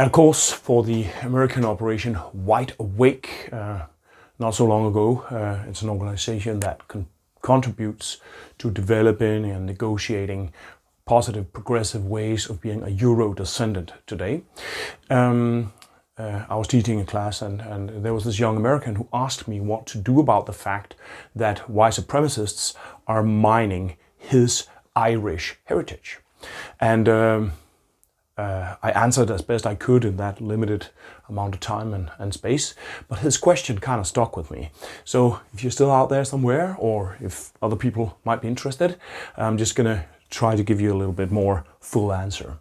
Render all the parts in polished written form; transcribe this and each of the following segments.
And of course, for the American operation Wide Awake, not so long ago, it's an organization that contributes to developing and negotiating positive, progressive ways of being a Euro descendant today. I was teaching a class and there was this young American who asked me what to do about the fact that white supremacists are mining his Irish heritage. And I answered as best I could in that limited amount of time and space, but his question kind of stuck with me. So if you're still out there somewhere, or if other people might be interested, I'm just gonna try to give you a little bit more full answer.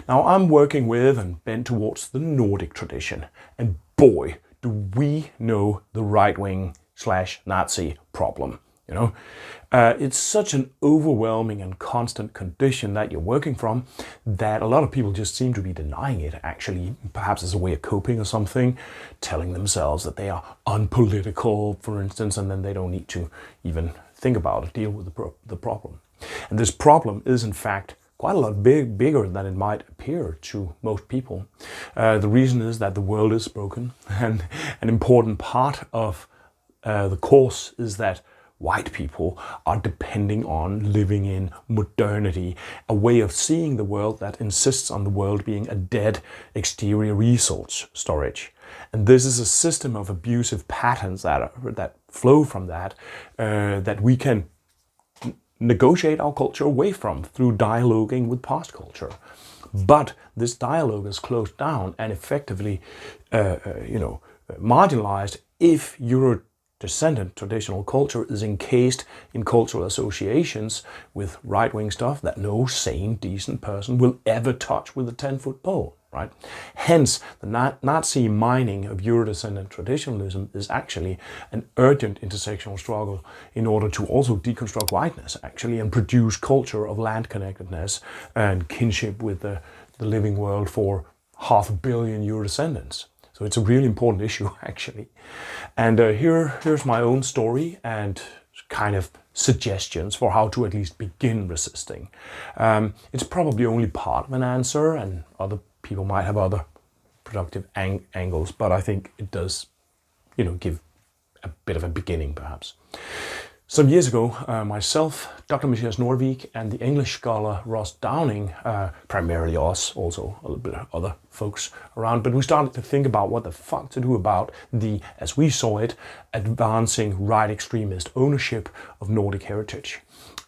Now, I'm working with and bent towards the Nordic tradition, and boy, do we know the right-wing/Nazi problem. You know, it's such an overwhelming and constant condition that you're working from that a lot of people just seem to be denying it, actually, perhaps as a way of coping or something, telling themselves that they are unpolitical, for instance, and then they don't need to even think about it, deal with the problem. And this problem is, in fact, quite a lot bigger than it might appear to most people. The reason is that the world is broken, and an important part of the course is that white people are depending on living in modernity, a way of seeing the world that insists on the world being a dead exterior resource storage. And this is a system of abusive patterns that flow from that, that we can negotiate our culture away from through dialoguing with past culture. But this dialogue is closed down and effectively, marginalized if Euro-descendant traditional culture is encased in cultural associations with right-wing stuff that no sane, decent person will ever touch with a 10-foot pole. Right? Hence, the Nazi mining of Euro-descendant traditionalism is actually an urgent intersectional struggle in order to also deconstruct whiteness, actually, and produce culture of land connectedness and kinship with the living world for 500 million Euro-descendants. So it's a really important issue, actually. And here's my own story and kind of suggestions for how to at least begin resisting. It's probably only part of an answer, and other people might have other productive angles, but I think it does, give a bit of a beginning, perhaps. Some years ago, myself, Dr. Matthias Norvig, and the English scholar Ross Downing, primarily us, also a little bit of other folks around, but we started to think about what the fuck to do about the, as we saw it, advancing right extremist ownership of Nordic heritage.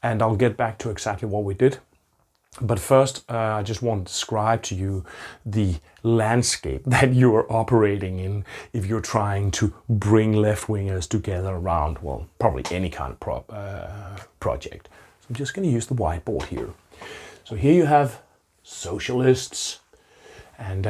And I'll get back to exactly what we did. But first, I just want to describe to you the landscape that you are operating in if you're trying to bring left-wingers together around, well, probably any kind of project. So I'm just going to use the whiteboard here. So here you have socialists, and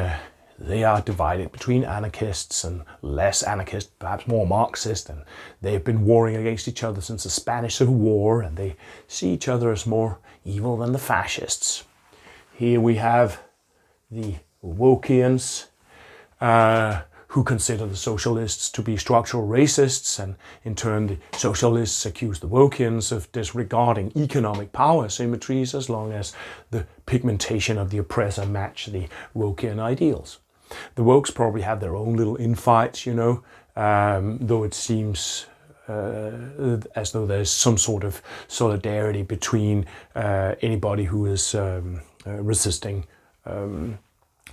they are divided between anarchists and less anarchist, perhaps more Marxist, and they've been warring against each other since the Spanish Civil War, and they see each other as more evil than the fascists. Here we have the Wokians, who consider the socialists to be structural racists, and in turn the socialists accuse the Wokians of disregarding economic power symmetries as long as the pigmentation of the oppressor match the Wokian ideals. The Wokes probably have their own little infights, though it seems as though there's some sort of solidarity between anybody who is resisting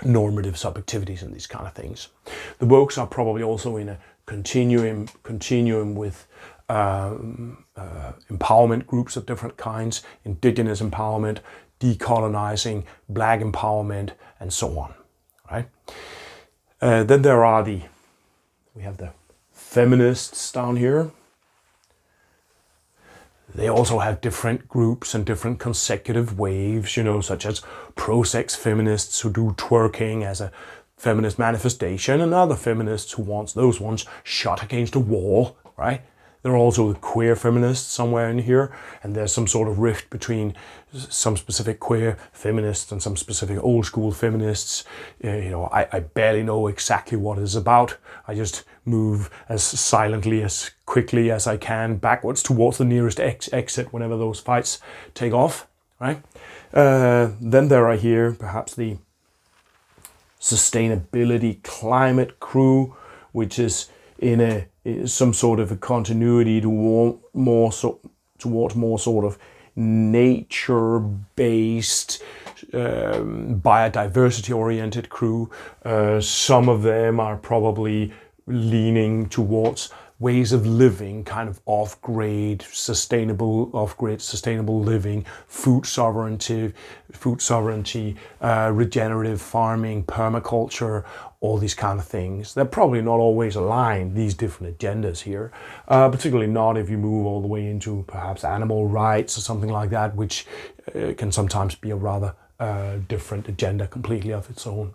normative subjectivities and these kind of things. The Wokes are probably also in a continuum with empowerment groups of different kinds, indigenous empowerment, decolonizing, black empowerment, and so on. Right? Then there are we have the feminists down here. They also have different groups and different consecutive waves, such as pro-sex feminists who do twerking as a feminist manifestation, and other feminists who want those ones shot against a wall, right? There are also the queer feminists somewhere in here, and there's some sort of rift between some specific queer feminists and some specific old school feminists. I barely know exactly what it's about. I just move as silently, as quickly as I can backwards towards the nearest exit whenever those fights take off, right? Then there are here perhaps the sustainability climate crew, which is in some sort of a continuity towards more sort of nature-based, biodiversity-oriented crew. Some of them are probably leaning towards ways of living, kind of off-grid sustainable living, food sovereignty, regenerative farming, permaculture, all these kind of things. They're probably not always aligned, these different agendas here, particularly not if you move all the way into perhaps animal rights or something like that, which can sometimes be a rather different agenda completely of its own.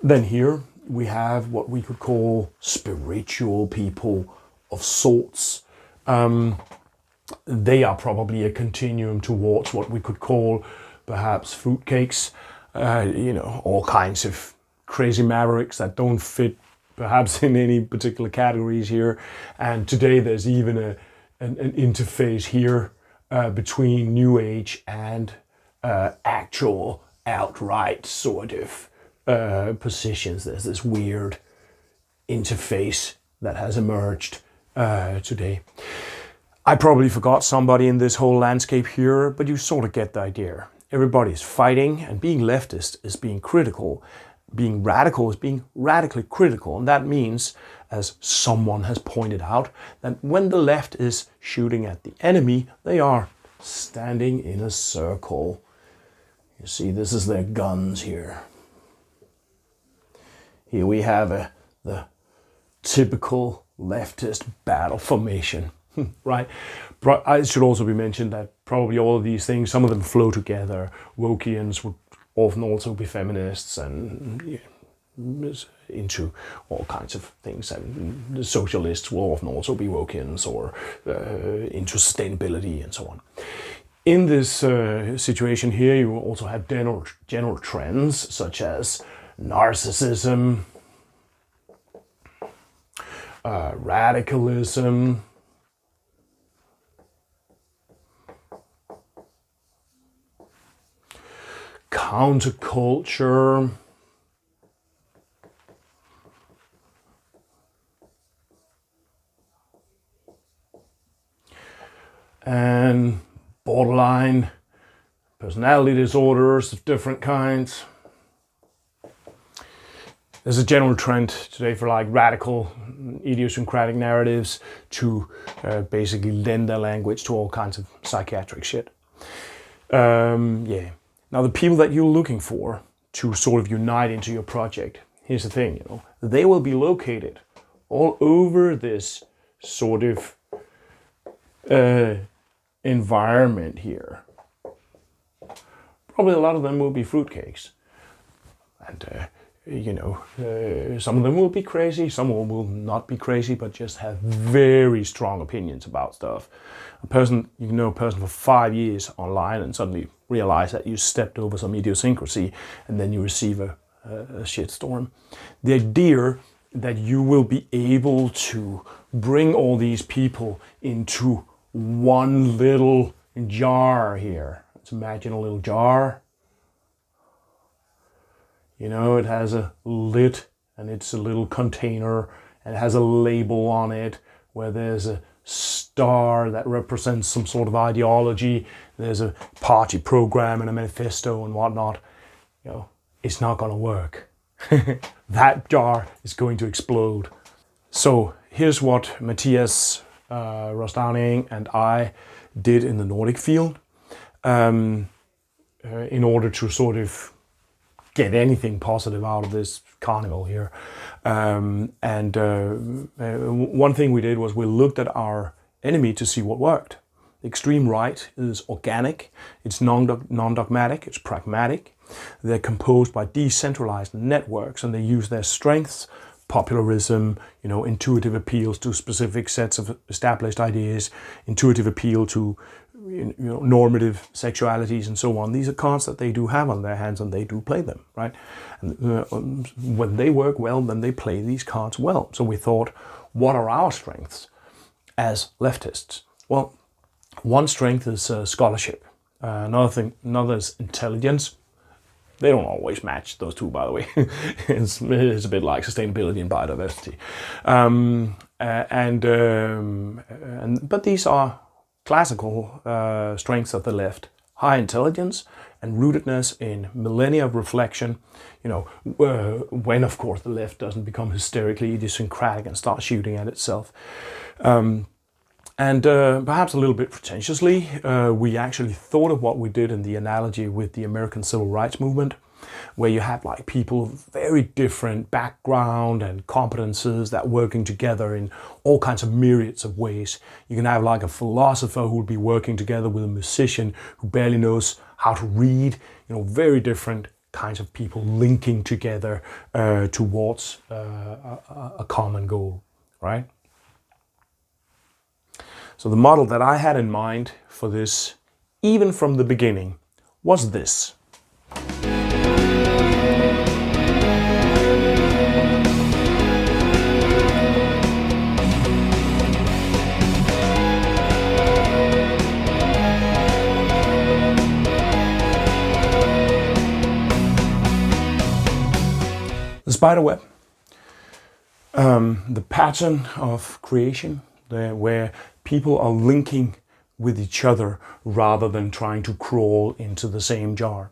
Then here we have what we could call spiritual people of sorts. They are probably a continuum towards what we could call perhaps fruitcakes, all kinds of crazy mavericks that don't fit perhaps in any particular categories here. And today there's even an interface here between New Age and actual outright sort of positions. There's this weird interface that has emerged today. I probably forgot somebody in this whole landscape here, but you sort of get the idea. Everybody's fighting, and being leftist is being critical. Being radical is being radically critical, and that means, as someone has pointed out, that when the left is shooting at the enemy, they are standing in a circle. You see, this is their guns here. Here we have the typical leftist battle formation, right? It should also be mentioned that probably all of these things, some of them flow together. Wokians would often also be feminists and into all kinds of things. And the socialists will often also be Wokians or into sustainability and so on. In this situation here, you also have general trends such as narcissism, radicalism, counterculture, and borderline personality disorders of different kinds. There's a general trend today for like radical idiosyncratic narratives to basically lend their language to all kinds of psychiatric shit. Now the people that you're looking for to sort of unite into your project, here's the thing, they will be located all over this sort of environment here. Probably a lot of them will be fruitcakes. And some of them will be crazy, some will not be crazy, but just have very strong opinions about stuff. You can know a person for 5 years online and suddenly realize that you stepped over some idiosyncrasy and then you receive a shitstorm. The idea that you will be able to bring all these people into one little jar here. Let's imagine a little jar. It has a lid and it's a little container and it has a label on it where there's a star that represents some sort of ideology. There's a party program and a manifesto and whatnot. It's not going to work. That jar is going to explode. So here's what Matthias Rosdaning and I did in the Nordic field in order to sort of get anything positive out of this carnival here. One thing we did was we looked at our enemy to see what worked. The extreme right is organic, it's non-dogmatic, it's pragmatic. They're composed by decentralized networks and they use their strengths, popularism, intuitive appeals to specific sets of established ideas, intuitive appeal to normative sexualities and so on. These are cards that they do have on their hands and they do play them, right? And when they work well, then they play these cards well. So we thought, what are our strengths as leftists? Well, one strength is scholarship. Another is intelligence. They don't always match, those two, by the way. It's a bit like sustainability and biodiversity. But these are classical strengths of the left. High intelligence and rootedness in millennia of reflection, when of course the left doesn't become hysterically idiosyncratic and start shooting at itself. Perhaps a little bit pretentiously, we actually thought of what we did in the analogy with the American Civil Rights Movement, where you have like people of very different background and competences that working together in all kinds of myriads of ways. You can have like a philosopher who will be working together with a musician who barely knows how to read, very different kinds of people linking together towards a common goal, right? So the model that I had in mind for this, even from the beginning, was this. The spider web, the pattern of creation, where people are linking with each other rather than trying to crawl into the same jar.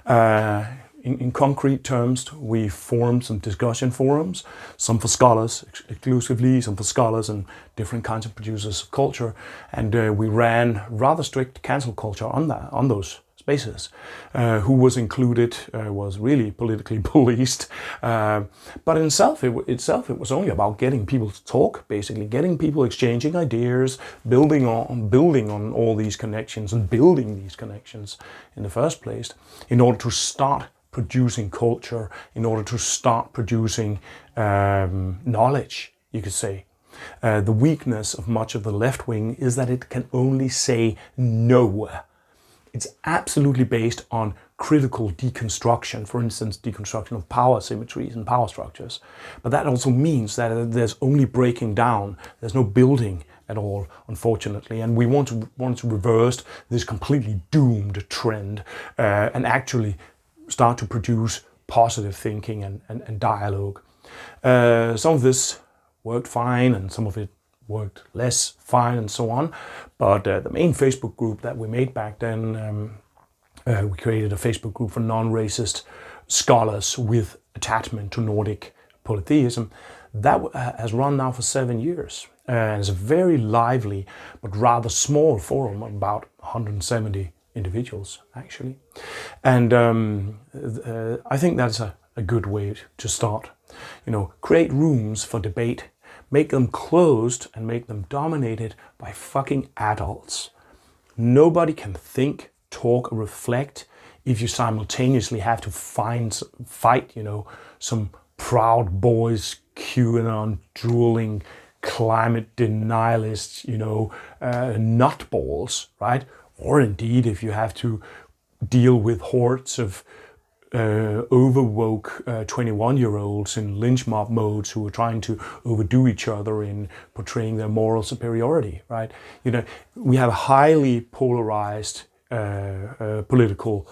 In concrete terms, we formed some discussion forums, some for scholars exclusively, some for scholars and different kinds of producers of culture, and we ran rather strict cancel culture on those spaces. Who was included was really politically policed, but in itself it was only about getting people to talk, basically getting people exchanging ideas, building on all these connections and building these connections in the first place in order to start producing culture, in order to start producing knowledge, you could say. The weakness of much of the left wing is that it can only say no. It's absolutely based on critical deconstruction, for instance, deconstruction of power symmetries and power structures. But that also means that there's only breaking down, there's no building at all, unfortunately. And we want to reverse this completely doomed trend and actually start to produce positive thinking and dialogue. Some of this worked fine and some of it worked less fine and so on. But the main Facebook group that we made back then, we created a Facebook group for non-racist scholars with attachment to Nordic polytheism. That has run now for 7 years. And it's a very lively but rather small forum, about 170 individuals actually. And I think that's a good way to start. Create rooms for debate. Make them closed and make them dominated by fucking adults. Nobody can think, talk, or reflect if you simultaneously have to fight, some proud boys, QAnon drooling, climate denialists, nutballs, right? Or indeed, if you have to deal with hordes of overwoke 21-year-olds in lynch mob modes who are trying to overdo each other in portraying their moral superiority, right? We have a highly polarized political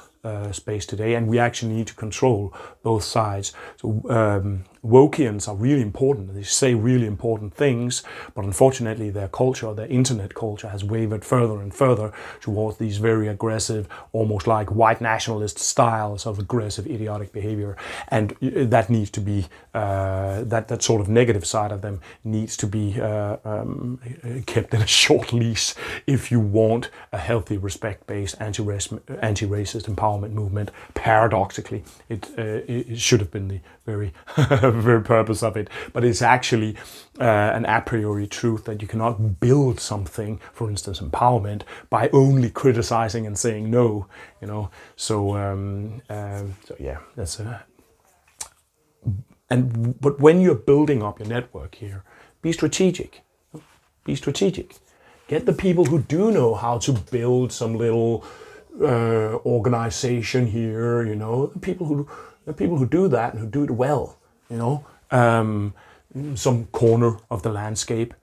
space today, and we actually need to control both sides. So Wokians are really important. They say really important things, but unfortunately their culture, their internet culture, has wavered further and further towards these very aggressive, almost like white nationalist styles of aggressive, idiotic behavior. And that needs to be, that sort of negative side of them needs to be kept in a short leash if you want a healthy, respect-based, anti-racist empowerment movement. Paradoxically, it should have been the very very purpose of it, but it's actually an a priori truth that you cannot build something, for instance empowerment, by only criticizing and saying no, so yeah, that's but when you're building up your network here, be strategic. Get the people who do know how to build some little organization here, the people who do that and who do it well, some corner of the landscape,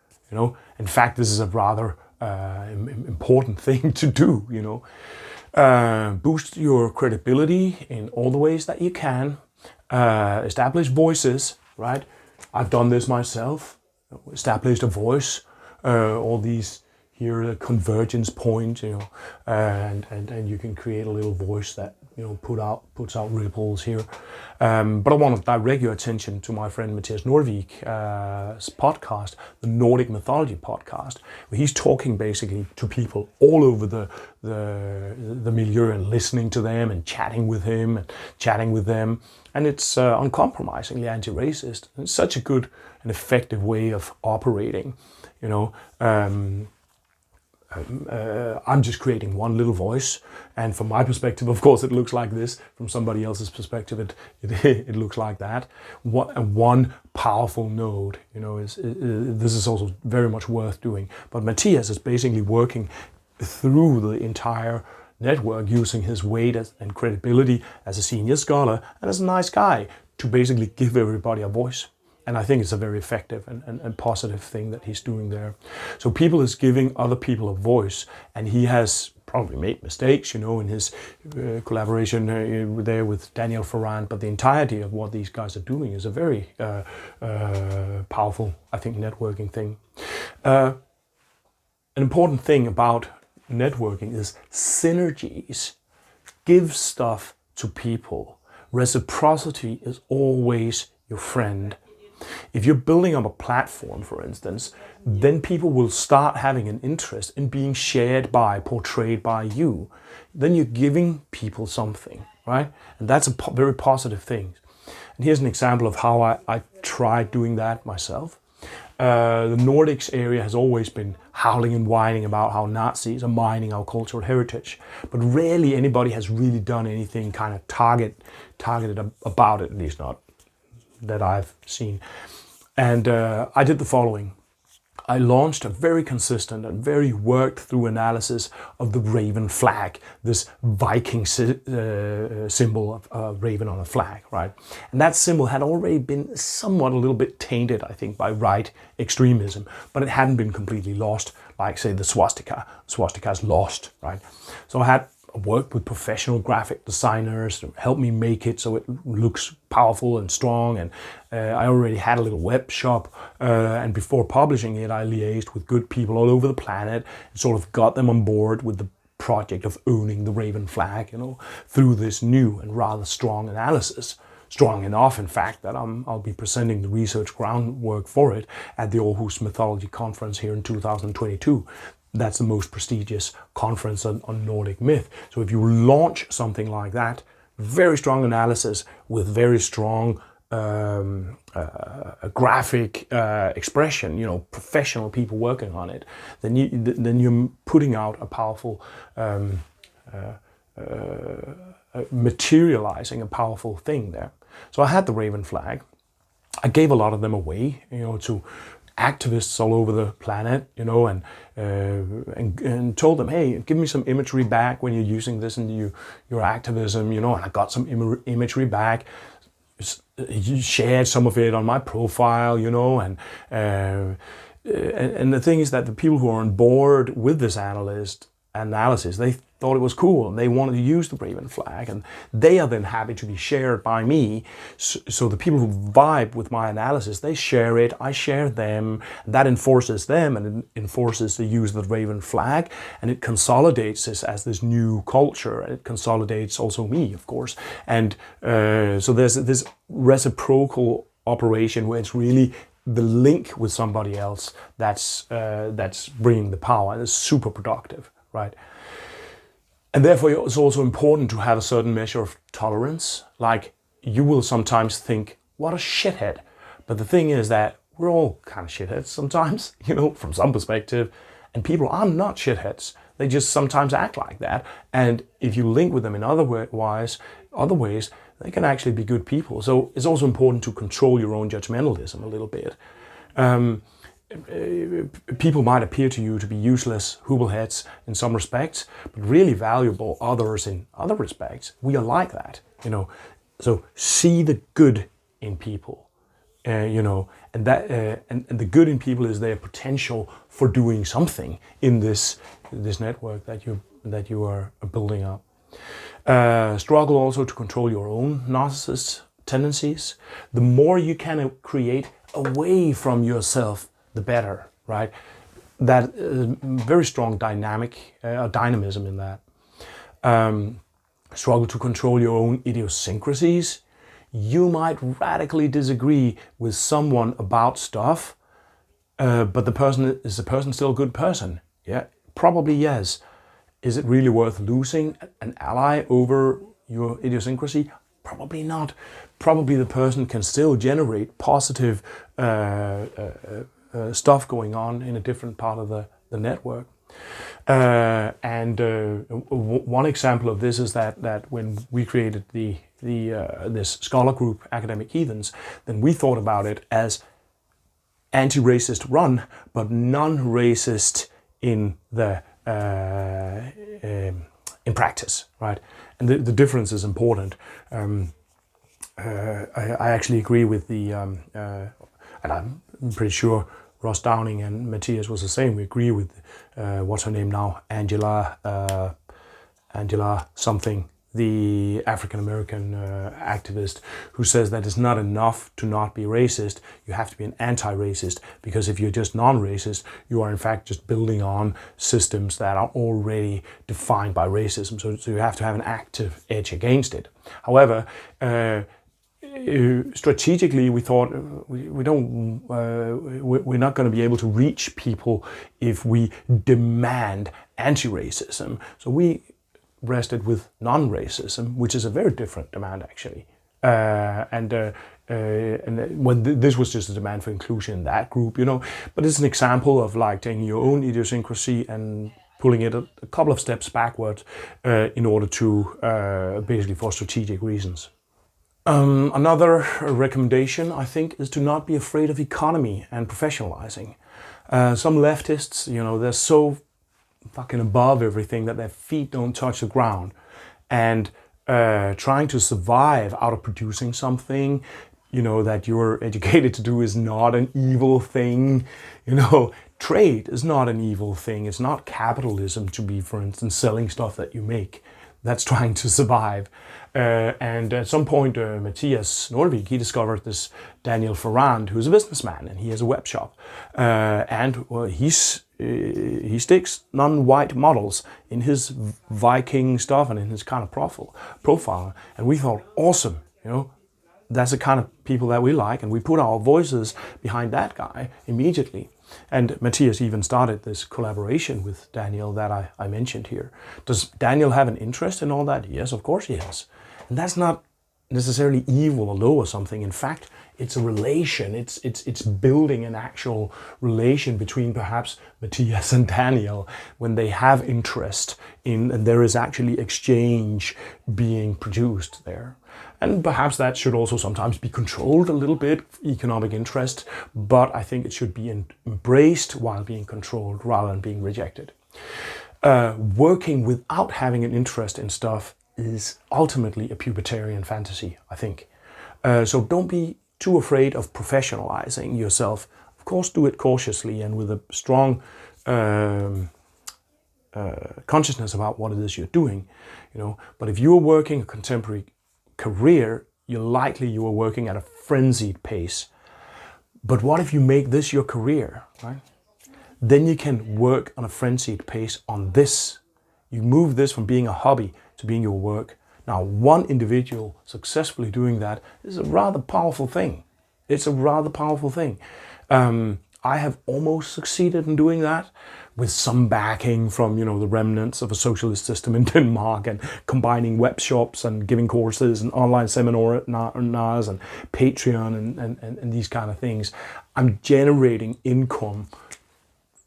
In fact, this is a rather important thing to do, Boost your credibility in all the ways that you can. Establish voices, right? I've done this myself. Established a voice. All these here, the convergence point, and you can create a little voice that puts out ripples here. But I want to direct your attention to my friend Mathias Nordvik's podcast, the Nordic Mythology podcast, where he's talking basically to people all over the milieu and listening to them and chatting with him and chatting with them. And it's uncompromisingly anti-racist. It's such a good and effective way of operating, I'm just creating one little voice, and from my perspective, of course, it looks like this. From somebody else's perspective, it looks like that. One powerful node, this is also very much worth doing. But Mathias is basically working through the entire network using his weight and credibility as a senior scholar and as a nice guy to basically give everybody a voice. And I think it's a very effective and positive thing that he's doing there. So people is giving other people a voice, and he has probably made mistakes, in his collaboration there with Daniel Ferrand. But the entirety of what these guys are doing is a very powerful, I think, networking thing. An important thing about networking is synergies. Give stuff to people. Reciprocity is always your friend. If you're building up a platform, for instance, then people will start having an interest in being shared by, portrayed by you. Then you're giving people something, right? And that's a very positive thing. And here's an example of how I tried doing that myself. The Nordics area has always been howling and whining about how Nazis are mining our cultural heritage, but rarely anybody has really done anything kind of targeted about it, at least not that I've seen. And I did the following. I launched a very consistent and very worked through analysis of the raven flag, this Viking symbol of a raven on a flag, right? And that symbol had already been somewhat a little bit tainted, I think, by right extremism, but it hadn't been completely lost, like, say, the swastika. Swastika is lost, right? So I worked with professional graphic designers to help me make it so it looks powerful and strong, and I already had a little web shop, and before publishing it I liaised with good people all over the planet and sort of got them on board with the project of owning the raven flag, through this new and rather strong analysis. Strong enough, in fact, that I'll be presenting the research groundwork for it at the Aarhus Mythology Conference here in 2022. That's the most prestigious conference on Nordic myth. So if you launch something like that, very strong analysis with very strong graphic expression, professional people working on it, then you're putting out a powerful, materializing a powerful thing there. So I had the raven flag. I gave a lot of them away, to activists all over the planet, and told them, hey, give me some imagery back when you're using this in your activism, and I got some imagery back. You shared some of it on my profile, and the thing is that the people who are on board with this analysis, they thought it was cool and they wanted to use the raven flag, and they are then happy to be shared by me. So the people who vibe with my analysis, they share it, I share them, that enforces them, and it enforces the use of the raven flag, and it consolidates this as this new culture, and it consolidates also me, of course. And so there's this reciprocal operation where it's really the link with somebody else that's bringing the power, and it's super productive, right? And therefore it's also important to have a certain measure of tolerance. Like, you will sometimes think, what a shithead. But the thing is that we're all kind of shitheads sometimes, from some perspective. And people are not shitheads. They just sometimes act like that. And if you link with them in other ways, they can actually be good people. So it's also important to control your own judgmentalism a little bit. People might appear to you to be useless hoobleheads in some respects, but really valuable others in other respects. We are like that, So see the good in people, and that and the good in people is their potential for doing something in this network that you are building up. Struggle also to control your own narcissist tendencies. The more you can create away from yourself, the better, right? That very strong dynamism in that. Struggle to control your own idiosyncrasies. You might radically disagree with someone about stuff, but is the person still a good person? Yeah, probably yes. Is it really worth losing an ally over your idiosyncrasy? Probably not. Probably the person can still generate positive stuff going on in a different part of the network. One example of this is that when we created this scholar group, Academic Heathens, then we thought about it as anti-racist run, but non-racist in the in practice, right? And the difference is important. I actually agree with and I'm pretty sure Ross Downing and Matthias was the same. We agree with what's her name now, Angela something, the African-American activist, who says that it's not enough to not be racist. You have to be an anti-racist, because if you're just non-racist, you are in fact just building on systems that are already defined by racism. So you have to have an active edge against it. However, strategically, we thought we're not going to be able to reach people if we demand anti-racism. So we rested with non-racism, which is a very different demand actually. This was just a demand for inclusion in that group, But it's an example of like taking your own idiosyncrasy and pulling it a couple of steps backwards in order to basically for strategic reasons. Another recommendation, I think, is to not be afraid of economy and professionalizing. Some leftists, they're so fucking above everything that their feet don't touch the ground. And trying to survive out of producing something, that you're educated to do is not an evil thing. Trade is not an evil thing. It's not capitalism to be, for instance, selling stuff that you make. That's trying to survive. And at some point, Matthias Nordvik, he discovered this Daniel Ferrand, who's a businessman, and he has a web shop. He sticks non-white models in his Viking stuff and in his kind of profile. And we thought, awesome, that's the kind of people that we like, and we put our voices behind that guy immediately. And Matthias even started this collaboration with Daniel that I mentioned here. Does Daniel have an interest in all that? Yes, of course he has. And that's not necessarily evil or low or something. In fact, it's a relation. It's building an actual relation between perhaps Matthias and Daniel when they have interest in, and there is actually exchange being produced there. And perhaps that should also sometimes be controlled a little bit, economic interest, but I think it should be embraced while being controlled rather than being rejected. Working without having an interest in stuff is ultimately a pubertarian fantasy, I think. So don't be too afraid of professionalizing yourself. Of course, do it cautiously and with a strong consciousness about what it is you're doing. But if you're working a contemporary career, you are working at a frenzied pace. But what if you make this your career, right? Then you can work on a frenzied pace on this. You move this from being a hobby to being your work. Now, one individual successfully doing that is a rather powerful thing. It's a rather powerful thing. I have almost succeeded in doing that with some backing from, the remnants of a socialist system in Denmark, and combining web shops and giving courses and online seminars and Patreon and these kind of things. I'm generating income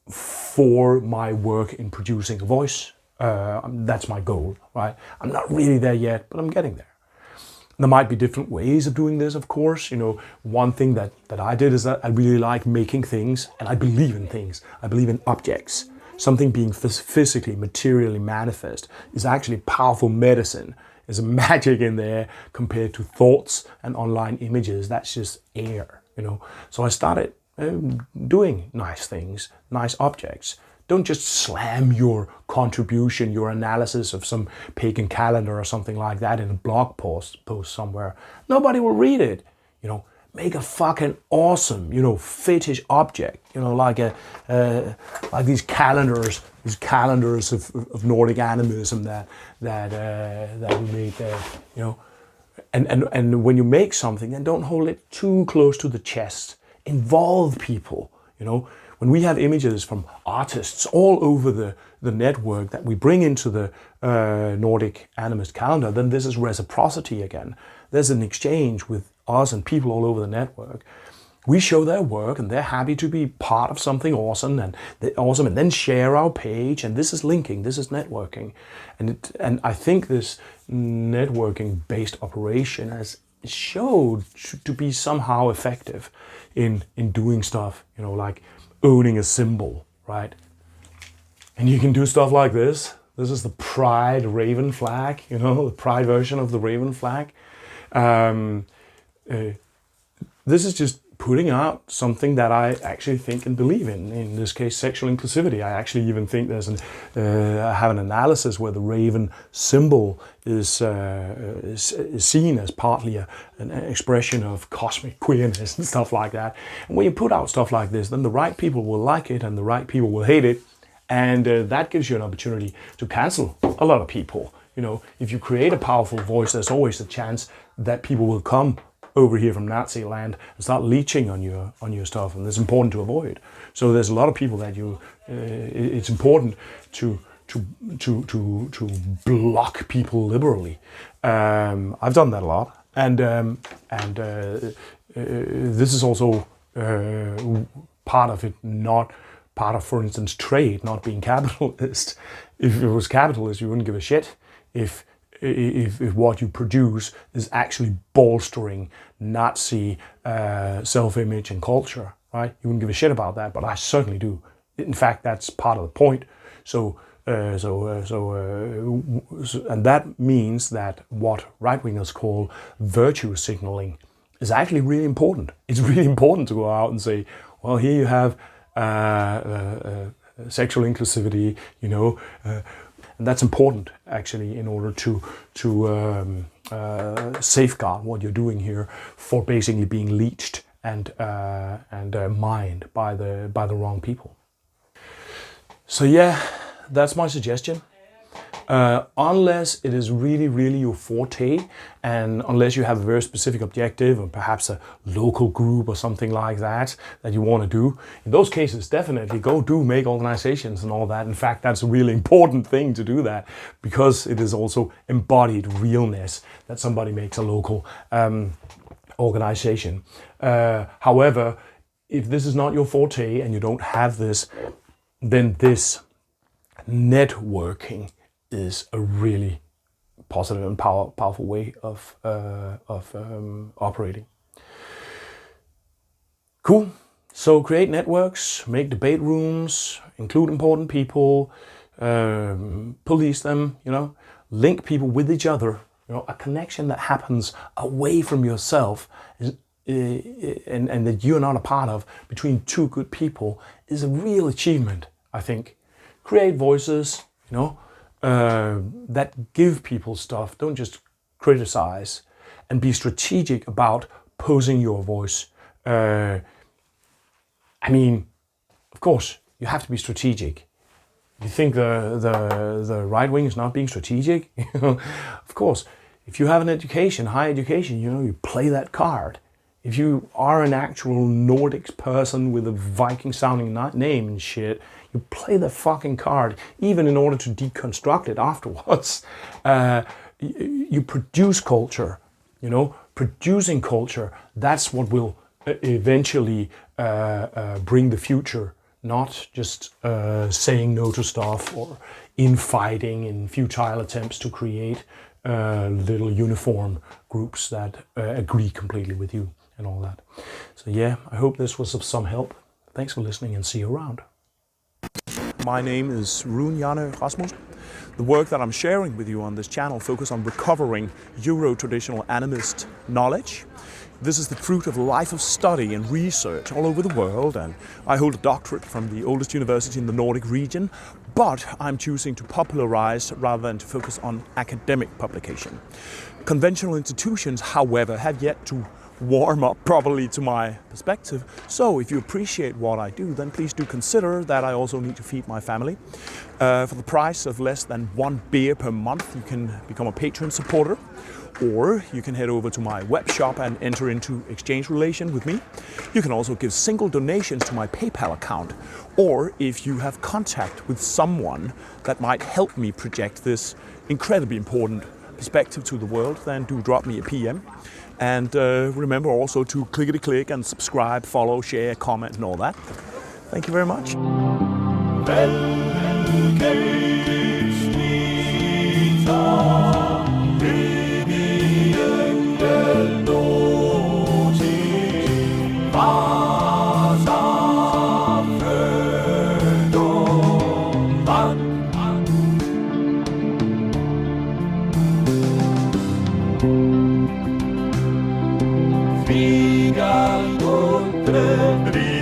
for my work in producing a voice. That's my goal, right? I'm not really there yet, but I'm getting there. There might be different ways of doing this, of course. One thing that I did is that I really like making things, and I believe in things. I believe in objects. Something being physically, materially manifest is actually powerful medicine. There's a magic in there compared to thoughts and online images. That's just air, So I started doing nice things, nice objects, Don't just slam your contribution, your analysis of some pagan calendar or something like that in a blog post somewhere. Nobody will read it. Make a fucking awesome, fetish object. Like like these calendars of Nordic Animism that we made there. And when you make something, then don't hold it too close to the chest. Involve people. When we have images from artists all over the network that we bring into the Nordic Animist calendar, then this is reciprocity again. There's an exchange with us and people all over the network. We show their work and they're happy to be part of something awesome and then share our page, and this is linking, this is networking. And I think this networking based operation has showed to be somehow effective in doing stuff, like owning a symbol, right? And you can do stuff like this. This is the Pride Raven flag, the Pride version of the Raven flag. This is just putting out something that I actually think and believe in this case, sexual inclusivity. I actually even think there's I have an analysis where the raven symbol is seen as partly an expression of cosmic queerness and stuff like that. And when you put out stuff like this, then the right people will like it and the right people will hate it. And that gives you an opportunity to cancel a lot of people. If you create a powerful voice, there's always a chance that people will come over here from Nazi land and start leeching on your stuff, and it's important to avoid. So there's a lot of people that it's important to block people liberally. I've done that a lot, and this is also part of it, not part of, for instance, trade not being capitalist. If it was capitalist, you wouldn't give a shit if what you produce is actually bolstering Nazi self-image and culture, right? You wouldn't give a shit about that, but I certainly do. In fact, that's part of the point. And that means that what right-wingers call virtue signaling is actually really important. It's really important to go out and say, well, here you have sexual inclusivity, and that's important actually in order to safeguard what you're doing here for basically being leached and mined by the wrong people. So yeah, that's my suggestion. Unless it is really, really your forte, and unless you have a very specific objective, or perhaps a local group or something like that you want to do, in those cases, definitely make organizations and all that. In fact, that's a really important thing to do that, because it is also embodied realness that somebody makes a local organization. However, if this is not your forte and you don't have this, then this networking is a really positive and powerful way of operating. Cool. So create networks, make debate rooms, include important people, police them, link people with each other. A connection that happens away from yourself and that you're not a part of, between two good people, is a real achievement, I think. Create voices, that give people stuff. Don't just criticize, and be strategic about posing your voice. Of course, you have to be strategic. You think the right wing is not being strategic? Of course, if you have an education, high education, you play that card. If you are an actual Nordic person with a Viking sounding name and shit, you play the fucking card, even in order to deconstruct it afterwards. You produce culture, producing culture. That's what will eventually bring the future, not just saying no to stuff or infighting in futile attempts to create little uniform groups that agree completely with you and all that. So yeah, I hope this was of some help. Thanks for listening, and see you around. My name is Rune Hjarnø Rasmussen. The work that I'm sharing with you on this channel focus on recovering Euro-traditional animist knowledge, This is the fruit of a life of study and research all over the world, and I hold a doctorate from the oldest university in the Nordic region, but I'm choosing to popularize rather than to focus on academic publication. Conventional institutions, however, have yet to warm up properly to my perspective. So if you appreciate what I do, then please do consider that I also need to feed my family. For the price of less than 1 beer per month, you can become a Patreon supporter, or you can head over to my web shop and enter into exchange relation with me. You can also give single donations to my PayPal account, or if you have contact with someone that might help me project this incredibly important perspective to the world, then do drop me a PM. And remember also to clickety-click and subscribe, follow, share, comment and all that. Thank you very much. Flyger unter